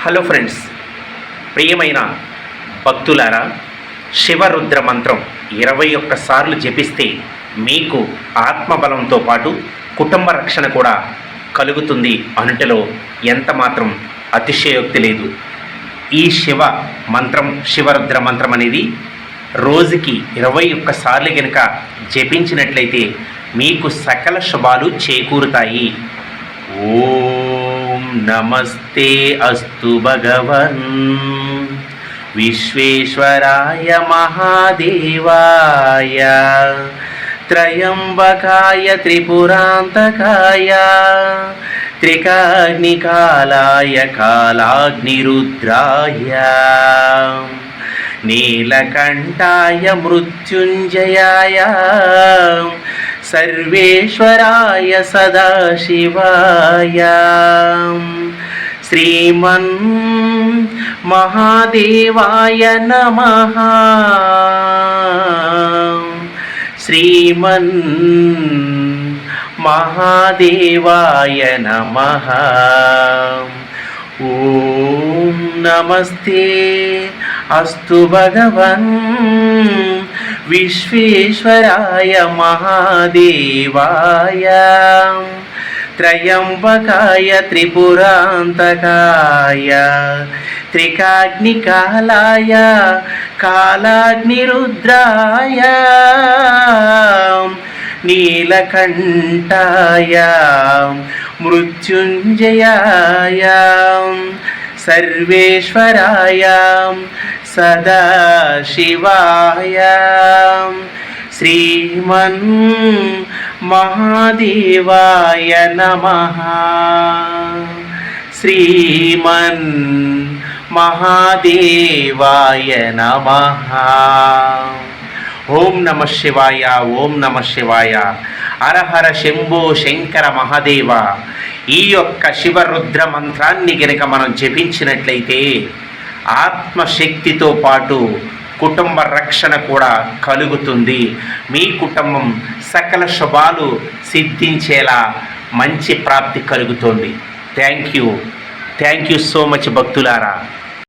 Hello friends, ప్రియమైన భక్తులారా, శివరుద్ర మంత్రం 21 సార్లు జపిస్తే మీకు ఆత్మబలంతో పాటు కుటుంబ రక్షణ కూడా కలుగుతుంది అనుటలో ఎంత మాత్రం అతిశయోక్తి లేదు. ఈ శివరుద్ర మంత్రం అనేది రోజుకి 21 సార్లు కనుక జపించినట్లయితే మీకు సకల శుభాలు చేకూరుతాయి. ఓం నమస్తే అస్తు భగవన్ విశ్వేశ్వరాయ మహాదేవాయ త్రయంబకాయ త్రిపురాంతకాయ త్రికాగ్నికాలాయ కాలాగ్నిరుద్రాయ నీలకంఠాయ మృత్యుంజయాయ సర్వేశ్వరాయ సదాశివాయ శ్రీమన్ మహాదేవాయ నమః. శ్రీమన్ మహాదేవాయ నమః. ఓం నమస్తే అస్తు భగవన్ విశ్వేశ్వరాయ మహాదేవాయ త్రయంబకాయ త్రిపురాంతకాయ త్రికాగ్నికాలాయ కాలాగ్నిరుద్రాయ నీలకంఠాయ మృత్యుంజయాయ సర్వేశ్వరాయ సదాశివాయ శ్రీమన్ మహాదేవాయ నమః. శ్రీమన్ మహాదేవాయ నమః. ఓం నమ శివాయ, ఓం నమ శివాయ. హరహర శంభో శంకర మహాదేవ. ఈ యొక్క శివరుద్ర మంత్రాన్ని గనక మనం జపించినట్లయితే ఆత్మశక్తితో పాటు కుటుంబ రక్షణ కూడా కలుగుతుంది. మీ కుటుంబం సకల శుభాలు సిద్ధించేలా మంచి ప్రాప్తి కలుగుతుంది. థ్యాంక్ యూ సో మచ్ భక్తులారా.